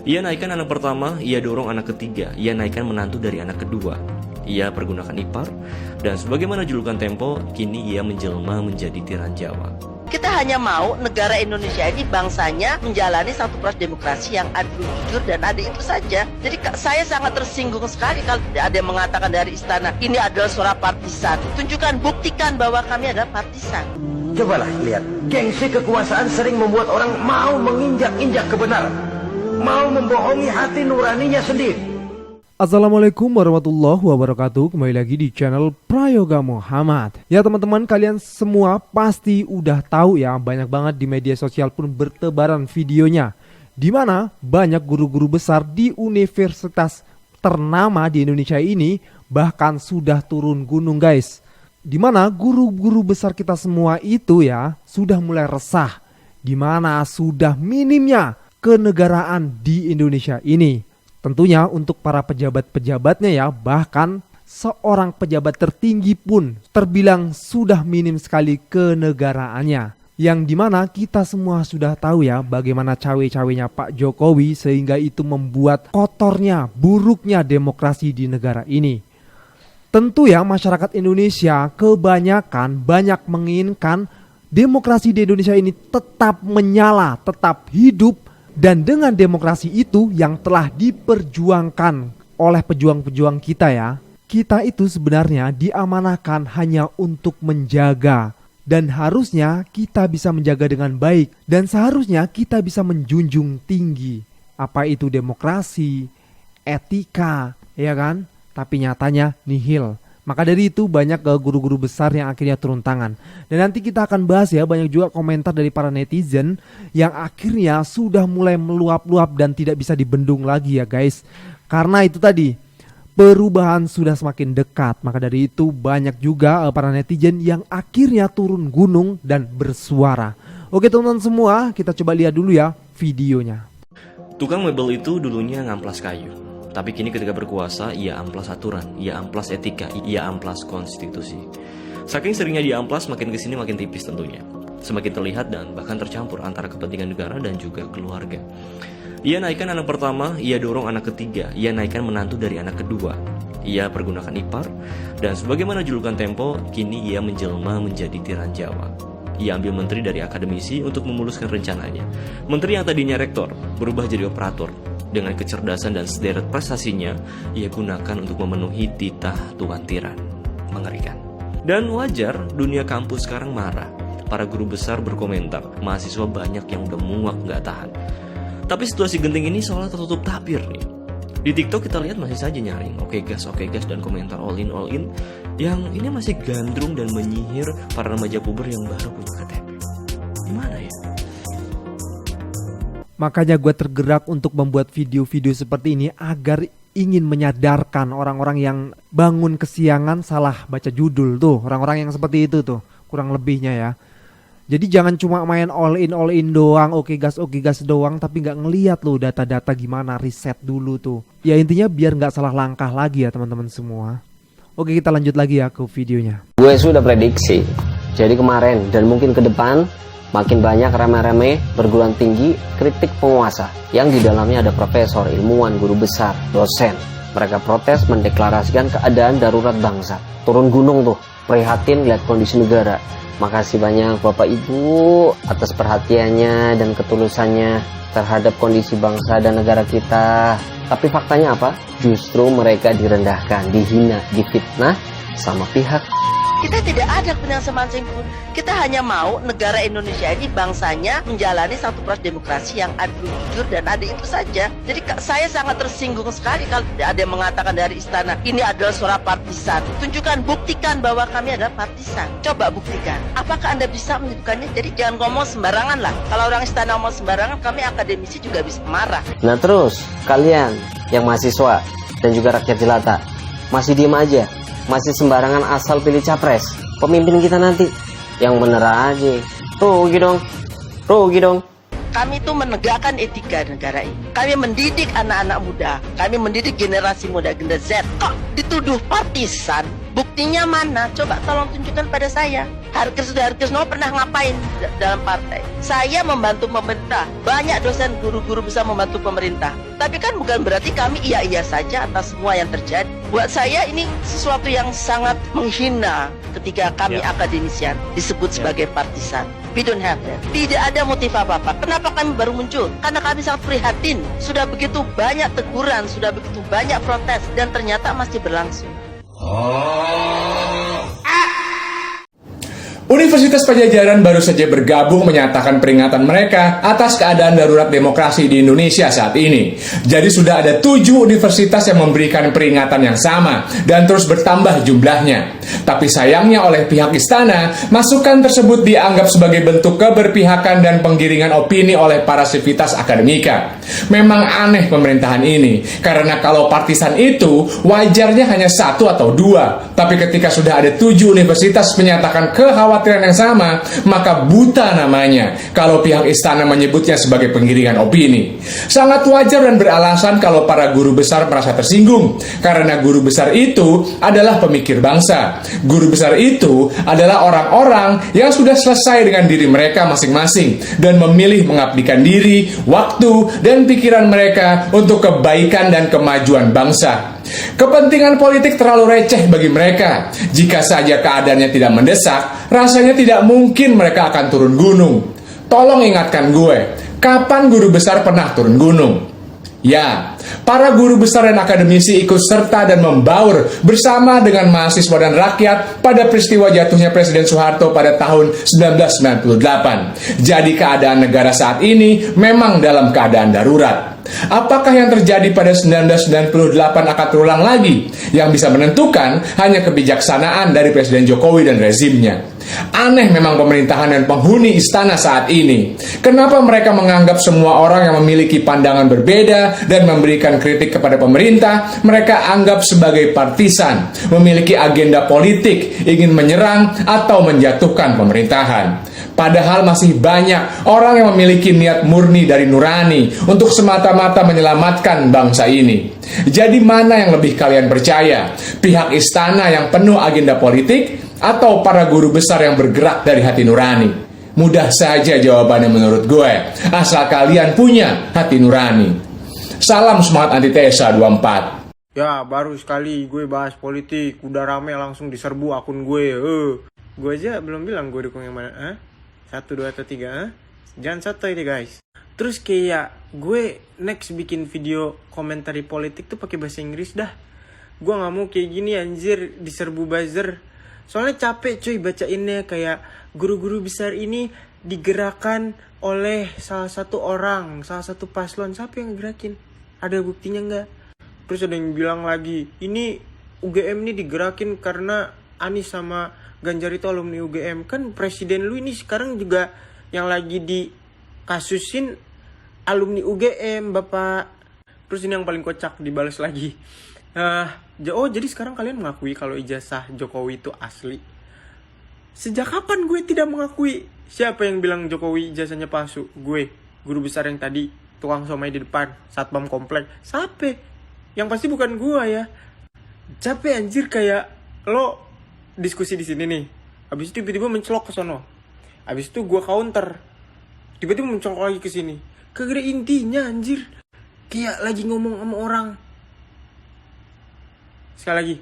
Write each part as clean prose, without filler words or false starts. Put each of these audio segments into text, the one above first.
Ia naikkan anak pertama, ia dorong anak ketiga, ia naikkan menantu dari anak kedua. Ia pergunakan ipar, dan sebagaimana julukan Tempo, kini ia menjelma menjadi tiran Jawa. Kita hanya mau negara Indonesia ini bangsanya menjalani satu proses demokrasi yang adil, jujur, dan adil, itu saja. Jadi saya sangat tersinggung sekali kalau ada yang mengatakan dari istana, ini adalah suara partisan. Tunjukkan, buktikan bahwa kami adalah partisan. Cobalah lihat, gengsi kekuasaan sering membuat orang mau menginjak-injak kebenaran, mau membohongi hati nuraninya sendiri. Assalamualaikum warahmatullahi wabarakatuh. Kembali lagi di channel Prayoga Muhammad. Ya teman-teman, kalian semua pasti udah tahu ya, banyak banget di media sosial pun bertebaran videonya, dimana banyak guru-guru besar di universitas ternama di Indonesia ini bahkan sudah turun gunung guys. Dimana guru-guru besar kita semua itu ya sudah mulai resah, dimana sudah minimnya kenegaraan di Indonesia ini. Tentunya untuk para pejabat-pejabatnya ya, bahkan seorang pejabat tertinggi pun terbilang sudah minim sekali kenegaraannya. Yang dimana kita semua sudah tahu ya bagaimana cawe-cawenya Pak Jokowi, sehingga itu membuat kotornya, buruknya demokrasi di negara ini. Tentu ya masyarakat Indonesia kebanyakan banyak menginginkan demokrasi di Indonesia ini tetap menyala, tetap hidup. Dan dengan demokrasi itu yang telah diperjuangkan oleh pejuang-pejuang kita ya, kita itu sebenarnya diamanahkan hanya untuk menjaga. Dan harusnya kita bisa menjaga dengan baik. Dan seharusnya kita bisa menjunjung tinggi apa itu demokrasi, etika, ya kan? Tapi nyatanya nihil. Maka dari itu banyak guru-guru besar yang akhirnya turun tangan. Dan nanti kita akan bahas ya, banyak juga komentar dari para netizen yang akhirnya sudah mulai meluap-luap dan tidak bisa dibendung lagi ya guys. Karena itu tadi, perubahan sudah semakin dekat. Maka dari itu banyak juga para netizen yang akhirnya turun gunung dan bersuara. Oke teman-teman semua, kita coba lihat dulu ya videonya. Tukang mebel itu dulunya ngamplas kayu, tapi kini ketika berkuasa, ia amplas aturan, ia amplas etika, ia amplas konstitusi. Saking seringnya dia amplas, makin kesini makin tipis tentunya. Semakin terlihat dan bahkan tercampur antara kepentingan negara dan juga keluarga. Ia naikkan anak pertama, ia dorong anak ketiga, ia naikkan menantu dari anak kedua. Ia pergunakan ipar, dan sebagaimana julukan Tempo, kini ia menjelma menjadi tiran Jawa. Ia ambil menteri dari akademisi untuk memuluskan rencananya. Menteri yang tadinya rektor berubah jadi operator. Dengan kecerdasan dan sederet prestasinya, ia gunakan untuk memenuhi titah Tuan Tiran. Mengerikan. Dan wajar dunia kampus sekarang marah. Para guru besar berkomentar, mahasiswa banyak yang udah muak gak tahan. Tapi situasi genting ini seolah tertutup tabir nih. Di TikTok kita lihat masih saja nyaring oke gas, dan komentar all in. Yang ini masih gandrung dan menyihir para remaja puber yang baru punya KTP. Gimana ya? Makanya gue tergerak untuk membuat video-video seperti ini agar ingin menyadarkan orang-orang yang bangun kesiangan salah baca judul tuh. Orang-orang yang seperti itu tuh kurang lebihnya ya. Jadi jangan cuma main all in doang, oke gas doang, tapi gak ngeliat loh data-data gimana, riset dulu tuh. Ya intinya biar gak salah langkah lagi ya teman-teman semua. Oke kita lanjut lagi ya ke videonya. Gue sudah prediksi, jadi kemarin dan mungkin ke depan makin banyak remeh-remeh perguruan tinggi kritik penguasa yang di dalamnya ada profesor, ilmuwan, guru besar, dosen. Mereka protes mendeklarasikan keadaan darurat bangsa. Turun gunung tuh, prihatin lihat kondisi negara. Makasih banyak Bapak Ibu atas perhatiannya dan ketulusannya terhadap kondisi bangsa dan negara kita. Tapi faktanya apa? Justru mereka direndahkan, dihina, difitnah sama pihak. Kita tidak ada kepentingan semancing pun. Kita hanya mau negara Indonesia ini bangsanya menjalani satu proses demokrasi yang adil, jujur, dan adil, itu saja. Jadi saya sangat tersinggung sekali kalau ada yang mengatakan dari istana, ini adalah suara partisan. Tunjukkan, buktikan bahwa kami adalah partisan. Coba buktikan. Apakah Anda bisa menyebutkannya? Jadi jangan ngomong sembarangan lah. Kalau orang istana ngomong sembarangan, kami akademisi juga bisa marah. Nah terus, kalian yang mahasiswa dan juga rakyat jelata masih diem aja? Masih sembarangan asal pilih capres pemimpin kita nanti? Yang bener aja. Rugi dong. Kami itu menegakkan etika negara ini. Kami mendidik anak-anak muda. Kami mendidik generasi muda, generasi Z. Kok dituduh partisan? Buktinya mana? Coba tolong tunjukkan pada saya. Harkesno pernah ngapain dalam partai? Saya membantu pemerintah. Banyak dosen guru-guru bisa membantu pemerintah. Tapi kan bukan berarti kami iya-iya saja atas semua yang terjadi. Buat saya ini sesuatu yang sangat menghina ketika kami akademisian disebut sebagai partisan. We don't have that. Tidak ada motif apa-apa. Kenapa kami baru muncul? Karena kami sangat prihatin. Sudah begitu banyak teguran, sudah begitu banyak protes, dan ternyata masih berlangsung. Universitas Pajajaran baru saja bergabung menyatakan peringatan mereka atas keadaan darurat demokrasi di Indonesia saat ini. Jadi sudah ada 7 universitas yang memberikan peringatan yang sama dan terus bertambah jumlahnya. Tapi sayangnya oleh pihak istana, masukan tersebut dianggap sebagai bentuk keberpihakan dan penggiringan opini oleh para sivitas akademika. Memang aneh pemerintahan ini, karena kalau partisan itu wajarnya hanya 1 atau 2. Tapi ketika sudah ada 7 universitas menyatakan kekhawatiran yang sama, maka buta namanya kalau pihak istana menyebutnya sebagai penggiringan opini. Sangat wajar dan beralasan kalau para guru besar merasa tersinggung, karena guru besar itu adalah pemikir bangsa. Guru besar itu adalah orang-orang yang sudah selesai dengan diri mereka masing-masing dan memilih mengabdikan diri, waktu, dan pikiran mereka untuk kebaikan dan kemajuan bangsa. Kepentingan politik terlalu receh bagi mereka. Jika saja keadaannya tidak mendesak, rasanya tidak mungkin mereka akan turun gunung. Tolong ingatkan gue, kapan guru besar pernah turun gunung? Ya, para guru besar dan akademisi ikut serta dan membaur bersama dengan mahasiswa dan rakyat pada peristiwa jatuhnya Presiden Soeharto pada tahun 1998. Jadi keadaan negara saat ini memang dalam keadaan darurat. Apakah yang terjadi pada 1998 akan terulang lagi? Yang bisa menentukan hanya kebijaksanaan dari Presiden Jokowi dan rezimnya. Aneh memang pemerintahan dan penghuni istana saat ini. Kenapa mereka menganggap semua orang yang memiliki pandangan berbeda dan memberikan kritik kepada pemerintah mereka anggap sebagai partisan, memiliki agenda politik, ingin menyerang atau menjatuhkan pemerintahan? Padahal masih banyak orang yang memiliki niat murni dari nurani untuk semata-mata menyelamatkan bangsa ini. Jadi mana yang lebih kalian percaya? Pihak istana yang penuh agenda politik atau para guru besar yang bergerak dari hati nurani? Mudah saja jawabannya menurut gue, asal kalian punya hati nurani. Salam semangat antitesa 24. Ya, baru sekali gue bahas politik, udah rame langsung diserbu akun gue. Gue aja belum bilang gue dukung yang mana. 1, 2, atau 3. Jangan sotoy deh guys. Terus kayak gue next bikin video komentari politik tuh pakai bahasa Inggris dah. Gue nggak mau kayak gini anjir diserbu buzzer. Soalnya capek cuy bacainnya, kayak guru-guru besar ini digerakkan oleh salah satu orang, salah satu paslon. Siapa yang gerakin? Ada buktinya nggak? Terus ada yang bilang lagi, ini UGM ini digerakin karena Anies sama Ganjar itu alumni UGM. Kan presiden lu ini sekarang juga yang lagi dikasusin alumni UGM, Bapak. Terus ini yang paling kocak, dibalas lagi. Jadi sekarang kalian mengakui kalau ijazah Jokowi itu asli. Sejak kapan gue tidak mengakui? Siapa yang bilang Jokowi ijazahnya palsu? Gue, guru besar yang tadi tukang somai di depan, satpam komplek. Siapa? Yang pasti bukan gue ya. Capek anjir, kayak lo diskusi di sini nih, habis itu tiba-tiba mencelok ke sono, habis itu gue counter, tiba-tiba mencolok lagi ke sini. Kagak ada intinya anjir, kayak lagi ngomong sama orang. Sekali lagi.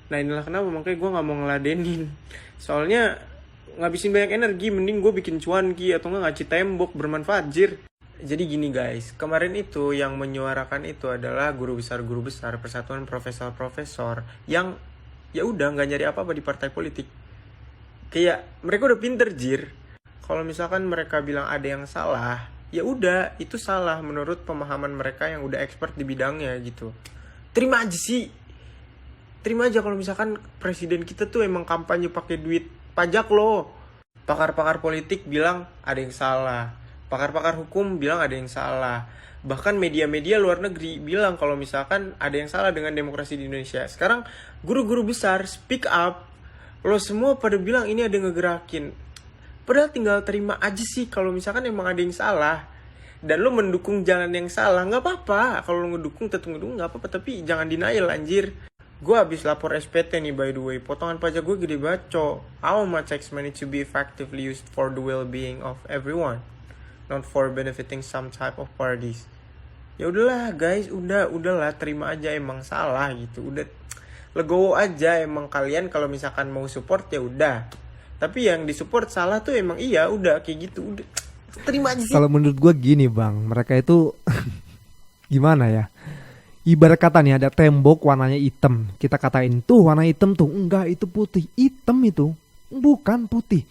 Nah inilah kenapa makanya gue nggak mau ngeladenin, soalnya ngabisin banyak energi. Mending gue bikin cuanki atau nggak ngaci tembok bermanfaat jir. Jadi gini guys, kemarin itu yang menyuarakan itu adalah guru besar Persatuan Profesor-Profesor yang ya udah nggak nyari apa-apa di partai politik. Kayak mereka udah pinter jir. Kalau misalkan mereka bilang ada yang salah, ya udah itu salah menurut pemahaman mereka yang udah expert di bidangnya gitu. Terima aja sih. Terima aja kalau misalkan presiden kita tuh emang kampanye pakai duit pajak loh. Pakar-pakar politik bilang ada yang salah. Pakar-pakar hukum bilang ada yang salah. Bahkan media-media luar negeri bilang kalau misalkan ada yang salah dengan demokrasi di Indonesia. Sekarang guru-guru besar speak up. Lo semua pada bilang ini ada yang ngegerakin. Padahal tinggal terima aja sih kalau misalkan emang ada yang salah. Dan lo mendukung jalan yang salah, gak apa-apa. Kalau lo ngedukung, tetap ngedukung gak apa-apa. Tapi jangan denial anjir. Gue habis lapor SPT nih by the way, potongan pajak gue gede banget cok. How much tax money to be effectively used for the well-being of everyone, not for benefiting some type of parties. Ya udahlah guys, udahlah terima aja emang salah gitu. Udah legowo aja, emang kalian kalau misalkan mau support ya udah. Tapi yang disupport salah tuh emang iya udah kayak gitu, udah terima aja sih. Kalau menurut gue gini bang, mereka itu gimana ya? Ibarat kata nih ada tembok warnanya hitam, kita katain tuh warna hitam tuh, enggak itu putih, hitam itu bukan putih.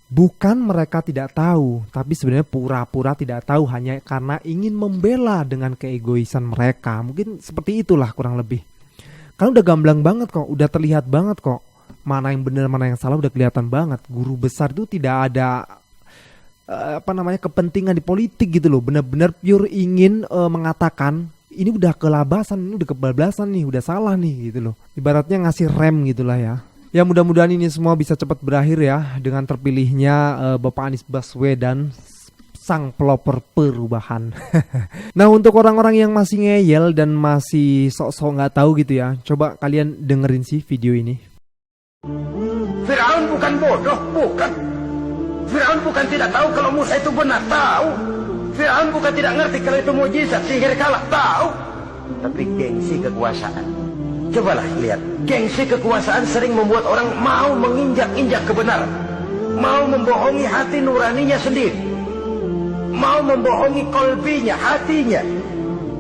Bukan mereka tidak tahu, tapi sebenarnya pura-pura tidak tahu hanya karena ingin membela dengan keegoisan mereka. Mungkin seperti itulah kurang lebih. Kan udah gamblang banget kok, udah terlihat banget kok. Mana yang benar, mana yang salah udah kelihatan banget. Guru besar itu tidak ada kepentingan di politik gitu loh. Benar-benar pure ingin mengatakan ini udah kelabasan, ini udah kebablasan nih, udah salah nih gitu loh. Ibaratnya ngasih rem gitulah ya. Ya mudah-mudahan ini semua bisa cepat berakhir ya dengan terpilihnya Bapak Anies Baswedan, sang pelopor perubahan. Nah untuk orang-orang yang masih ngeyel dan masih sok-sok nggak tahu gitu ya, coba kalian dengerin sih video ini. Firaun bukan bodoh, bukan. Firaun bukan tidak tahu kalau Musa itu benar, tahu. Firaun bukan tidak ngerti kalau itu mujizat, sihir kalah, tahu. Tapi gengsi kekuasaan. Cobalah lihat, gengsi kekuasaan sering membuat orang mau menginjak-injak kebenaran. Mau membohongi hati nuraninya sendiri. Mau membohongi kolbinya, hatinya.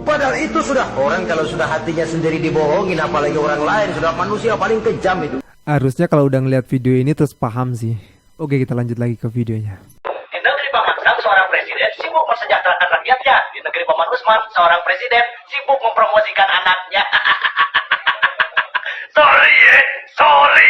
Padahal itu sudah, orang kalau sudah hatinya sendiri dibohongin, apalagi orang lain, sudah manusia paling kejam itu. Harusnya kalau udah ngeliat video ini terus paham sih. Oke kita lanjut lagi ke videonya. Di negeri Paman Sam, seorang presiden sibuk mensejahterakan rakyatnya. Di negeri Paman Usman, seorang presiden sibuk mempromosikan anaknya. Sorry.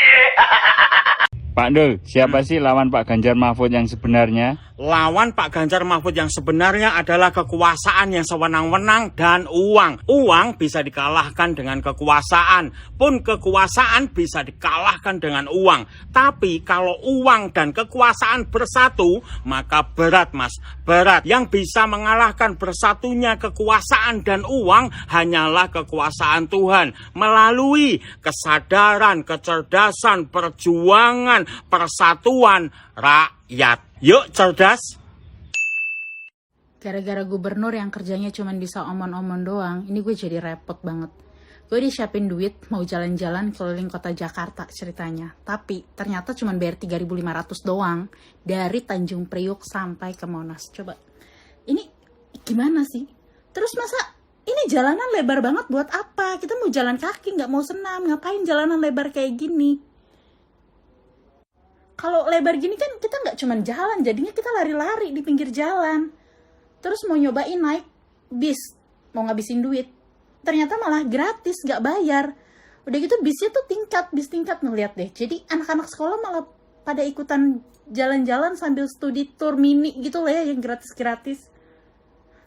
Pak Dul, siapa sih lawan Pak Ganjar Mahfud yang sebenarnya? Lawan Pak Ganjar Mahfud yang sebenarnya adalah kekuasaan yang sewenang-wenang dan uang. Uang bisa dikalahkan dengan kekuasaan, pun kekuasaan bisa dikalahkan dengan uang. Tapi kalau uang dan kekuasaan bersatu, maka berat mas, berat. Yang bisa mengalahkan bersatunya kekuasaan dan uang hanyalah kekuasaan Tuhan. Melalui kesadaran, kecerdasan, perjuangan, persatuan rakyat. Yuk cerdas. Gara-gara gubernur yang kerjanya cuma bisa omon-omon doang, ini gue jadi repot banget. Gue disiapin duit mau jalan-jalan keliling kota Jakarta ceritanya. Tapi ternyata cuma bayar 3.500 doang dari Tanjung Priuk sampai ke Monas. Coba, ini gimana sih? Terus masa ini jalanan lebar banget buat apa? Kita mau jalan kaki, nggak mau senam. Ngapain jalanan lebar kayak gini? Kalau lebar gini kan kita nggak cuma jalan, jadinya kita lari-lari di pinggir jalan. Terus mau nyobain naik bis, mau ngabisin duit. Ternyata malah gratis, nggak bayar. Udah gitu bisnya tuh bis tingkat ngeliat deh. Jadi anak-anak sekolah malah pada ikutan jalan-jalan sambil studi tour mini gitu lah ya, yang gratis-gratis.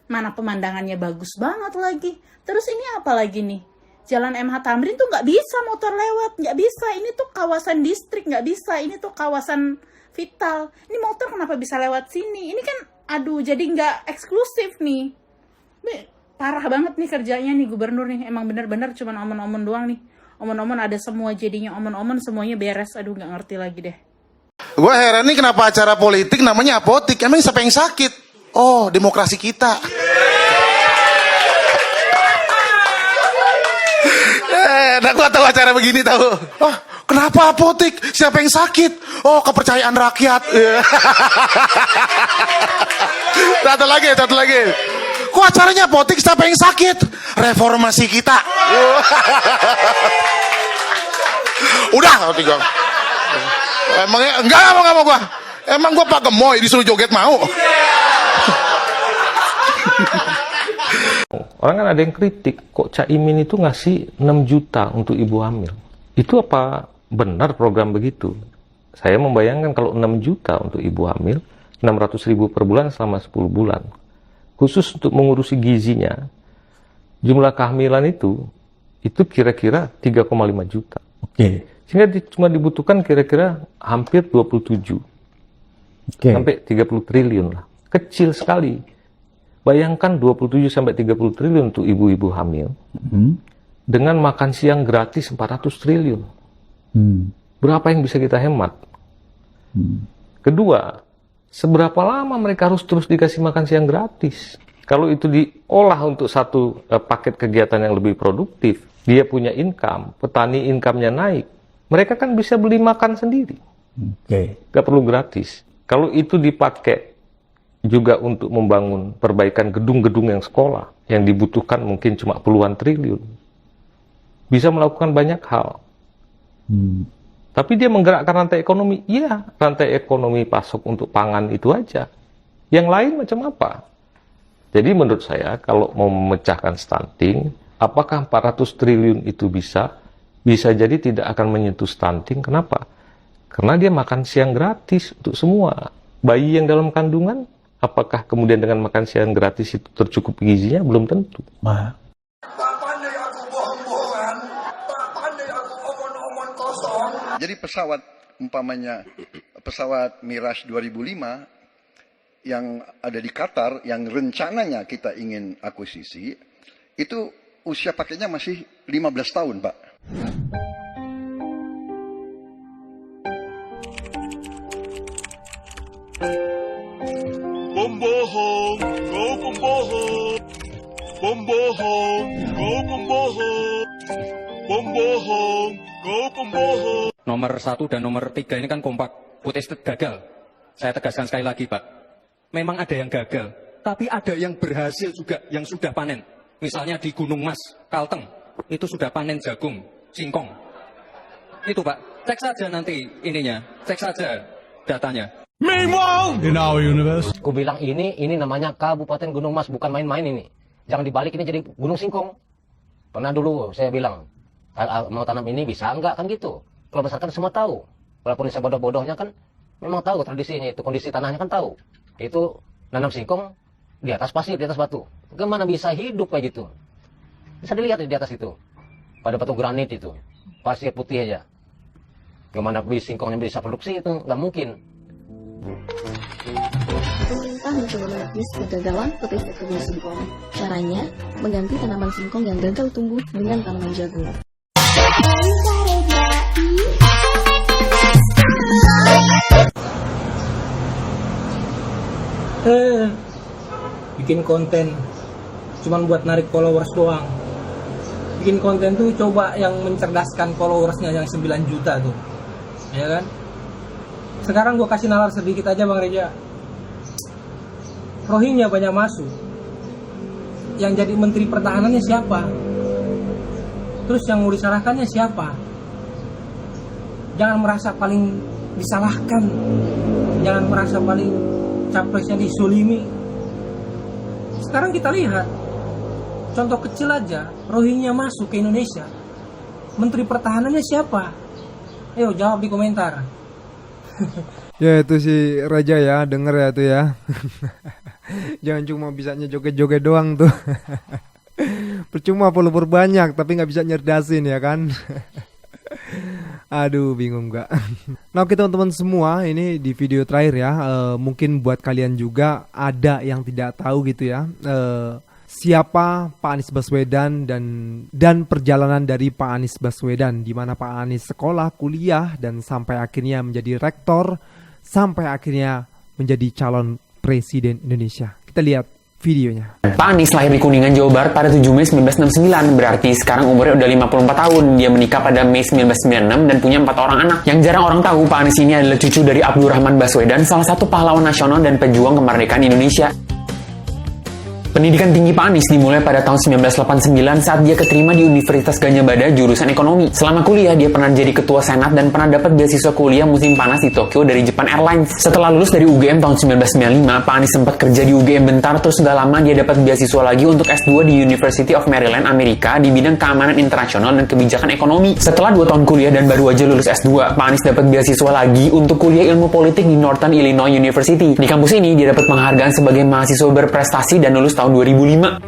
Mana pemandangannya bagus banget lagi. Terus ini apa lagi nih? Jalan MH Tamrin tuh nggak bisa motor lewat, nggak bisa. Ini tuh kawasan distrik, nggak bisa. Ini tuh kawasan vital. Ini motor kenapa bisa lewat sini? Ini kan, aduh, jadi nggak eksklusif nih. Parah banget nih kerjanya nih gubernur nih. Emang bener-bener cuma omon-omon doang nih. Omon-omon ada semua, jadinya omon-omon semuanya beres. Aduh, nggak ngerti lagi deh. Gue heran nih kenapa acara politik namanya apotik. Emang siapa yang sakit? Oh, demokrasi kita. Nah, gue tahu acara begini tahu. Oh, kenapa apotik? Siapa yang sakit? Oh, kepercayaan rakyat. Satu lagi. Kok acaranya apotik? Siapa yang sakit? Reformasi kita. Udah, tiga. Emangnya enggak mau gua. Emang gua Pak Gemoy disuruh joget mau. Orang kan ada yang kritik, kok Caimin itu ngasih 6 juta untuk ibu hamil. Itu apa benar program begitu? Saya membayangkan kalau 6 juta untuk ibu hamil, 600.000 per bulan selama 10 bulan. Khusus untuk mengurusi gizinya, jumlah kehamilan itu kira-kira 3,5 juta. Oke. Sehingga cuma dibutuhkan kira-kira hampir 27. Sampai 30 triliun lah. Kecil sekali. Bayangkan 27 sampai 30 triliun untuk ibu-ibu hamil. dengan makan siang gratis 400 triliun. Berapa yang bisa kita hemat? Kedua, seberapa lama mereka harus terus dikasih makan siang gratis? Kalau itu diolah untuk satu paket kegiatan yang lebih produktif, dia punya income, petani income-nya naik, mereka kan bisa beli makan sendiri. Gak perlu gratis. Kalau itu dipakai juga untuk membangun perbaikan gedung-gedung yang sekolah, yang dibutuhkan mungkin cuma puluhan triliun, bisa melakukan banyak hal. Tapi dia menggerakkan rantai ekonomi. Iya, rantai ekonomi pasok untuk pangan itu aja. Yang lain macam apa? Jadi menurut saya kalau mau memecahkan stunting, apakah 400 triliun itu bisa? Bisa jadi tidak akan menyentuh stunting. Kenapa? Karena dia makan siang gratis untuk semua. Bayi yang dalam kandungan, apakah kemudian dengan makan siang gratis itu tercukupi gizinya? Belum tentu. Jadi pesawat, umpamanya pesawat Mirage 2005 yang ada di Qatar, yang rencananya kita ingin akuisisi, itu usia pakainya masih 15 tahun, Pak. Pembohong, kau pembohong. Pembohong, kau pembohong. Pembohong, kau pembohong. Nomor 1 dan nomor 3 ini kan kompak. Put estate gagal. Saya tegaskan sekali lagi, Pak. Memang ada yang gagal, tapi ada yang berhasil juga, yang sudah panen. Misalnya di Gunung Mas, Kalteng, itu sudah panen jagung, singkong. Itu, Pak. Cek saja nanti ininya. Cek saja datanya. Meanwhile, in our universe. Aku bilang ini namanya Kabupaten Gunung Mas, bukan main-main ini. Jangan dibalik ini jadi Gunung Singkong. Pernah dulu saya bilang, mau tanam ini bisa enggak kan gitu. Kalau besar kan semua tahu. Walaupun saya bodoh-bodohnya kan memang tahu tradisinya itu, kondisi tanahnya kan tahu. Itu nanam singkong di atas pasir, di atas batu. Gimana bisa hidup kayak gitu? Bisa dilihat di atas itu. Pada batu granit itu. Pasir putih aja. Gimana singkongnya bisa produksi itu? Nggak mungkin. Pemerintah mencoba menepis kegagalan petistik kebun singkong. Caranya, mengganti tanaman singkong yang gagal tumbuh dengan tanaman jagung. Bikin konten cuman buat narik followers doang. Bikin konten tuh coba yang mencerdaskan followersnya yang 9 juta tuh, ya kan? Sekarang gue kasih nalar sedikit aja Bang Reja. Rohingya banyak masuk. Yang jadi menteri pertahanannya siapa? Terus yang mau disalahkannya siapa? Jangan merasa paling disalahkan. Jangan merasa paling capresnya disulimi. Sekarang kita lihat contoh kecil aja, Rohingya masuk ke Indonesia. Menteri pertahanannya siapa? Ayo jawab di komentar. Ya itu si Raja ya, denger ya tuh ya. Jangan cuma bisanya joget-joget doang tuh. Percuma follower banyak tapi nggak bisa nyerdasin ya kan. Aduh bingung gak. Nah oke teman-teman semua, ini di video terakhir ya, mungkin buat kalian juga ada yang tidak tahu gitu ya, siapa Pak Anies Baswedan dan perjalanan dari Pak Anies Baswedan, di mana Pak Anies sekolah, kuliah, dan sampai akhirnya menjadi rektor, sampai akhirnya menjadi calon presiden Indonesia. Kita lihat videonya. Pak Anies lahir di Kuningan, Jawa Barat pada 7 Mei 1969, berarti sekarang umurnya udah 54 tahun. Dia menikah pada Mei 1996 dan punya 4 orang anak. Yang jarang orang tahu, Pak Anies ini adalah cucu dari Abdurrahman Baswedan, salah satu pahlawan nasional dan pejuang kemerdekaan Indonesia. Pendidikan tinggi Pak Anies dimulai pada tahun 1989 saat dia keterima di Universitas Gadjah Mada jurusan ekonomi. Selama kuliah, dia pernah jadi ketua senat dan pernah dapat beasiswa kuliah musim panas di Tokyo dari Japan Airlines. Setelah lulus dari UGM tahun 1995, Pak Anies sempat kerja di UGM bentar, terus gak lama dia dapat beasiswa lagi untuk S2 di University of Maryland, Amerika di bidang keamanan internasional dan kebijakan ekonomi. Setelah 2 tahun kuliah dan baru aja lulus S2, Pak Anies dapat beasiswa lagi untuk kuliah ilmu politik di Northern Illinois University. Di kampus ini, dia dapat penghargaan sebagai mahasiswa berprestasi dan lulus tahun 2005.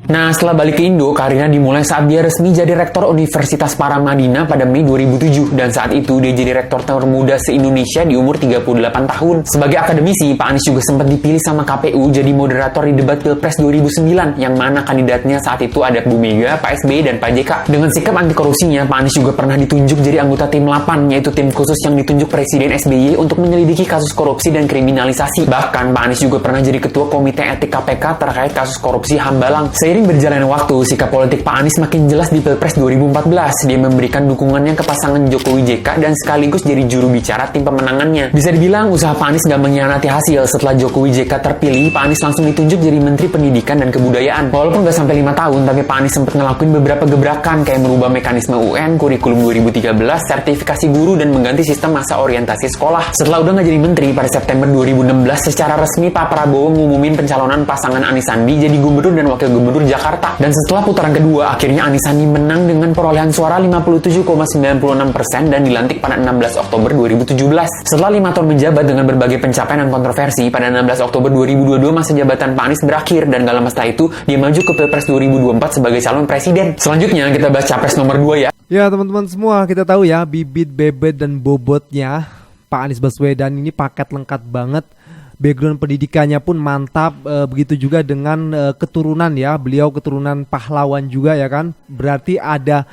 Nah, setelah balik ke Indo, karirnya dimulai saat dia resmi jadi rektor Universitas Paramadina pada Mei 2007. Dan saat itu, dia jadi rektor termuda se-Indonesia di umur 38 tahun. Sebagai akademisi, Pak Anies juga sempat dipilih sama KPU jadi moderator di debat Pilpres 2009, yang mana kandidatnya saat itu ada Bu Mega, Pak SBY, dan Pak JK. Dengan sikap anti korupsinya, Pak Anies juga pernah ditunjuk jadi anggota tim 8, yaitu tim khusus yang ditunjuk Presiden SBY untuk menyelidiki kasus korupsi dan kriminalisasi. Bahkan, Pak Anies juga pernah jadi ketua Komite Etik KPK terkait kasus korupsi Hambalang. Seiring berjalannya waktu, sikap politik Pak Anies makin jelas di Pilpres 2014. Dia memberikan dukungannya ke pasangan Jokowi JK dan sekaligus jadi juru bicara tim pemenangannya. Bisa dibilang usaha Pak Anies gak mengkhianati hasil. Setelah Jokowi JK terpilih, Pak Anies langsung ditunjuk jadi Menteri Pendidikan dan Kebudayaan. Walaupun gak sampai 5 tahun, tapi Pak Anies sempat ngelakuin beberapa gebrakan kayak merubah mekanisme UN, kurikulum 2013, sertifikasi guru, dan mengganti sistem masa orientasi sekolah. Setelah udah gak jadi menteri, pada September 2016 secara resmi Pak Prabowo ngumumin pencalonan pasangan Anies Sandi jadi gubernur dan wakil gubernur Jakarta. Dan setelah putaran kedua, akhirnya Anies Sandi menang dengan perolehan suara 57,96% dan dilantik pada 16 Oktober 2017. Setelah 5 tahun menjabat dengan berbagai pencapaian dan kontroversi, pada 16 Oktober 2022 masa jabatan Pak Anies berakhir dan gak lama setelah itu dia maju ke Pilpres 2024 sebagai calon presiden. Selanjutnya kita bahas capres nomor 2 ya. Ya teman-teman semua, kita tahu ya bibit, bebet, dan bobotnya Pak Anies Baswedan ini paket lengkap banget. Background pendidikannya pun mantap, begitu juga dengan keturunan ya, beliau keturunan pahlawan juga ya kan, berarti ada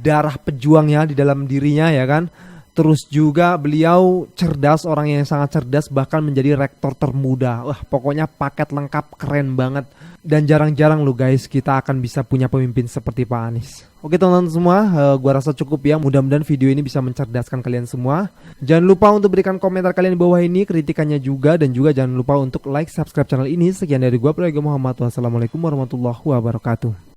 darah pejuangnya di dalam dirinya ya kan. Terus juga beliau cerdas, orang yang sangat cerdas, bahkan menjadi rektor termuda. Wah, pokoknya paket lengkap, keren banget. Dan jarang-jarang loh guys kita akan bisa punya pemimpin seperti Pak Anies. Oke teman-teman semua, gua rasa cukup ya. Mudah-mudahan video ini bisa mencerdaskan kalian semua. Jangan lupa untuk berikan komentar kalian di bawah ini, kritikannya juga. Dan juga jangan lupa untuk like, subscribe channel ini. Sekian dari gua, Prayoga Muhammad. Wassalamualaikum warahmatullahi wabarakatuh.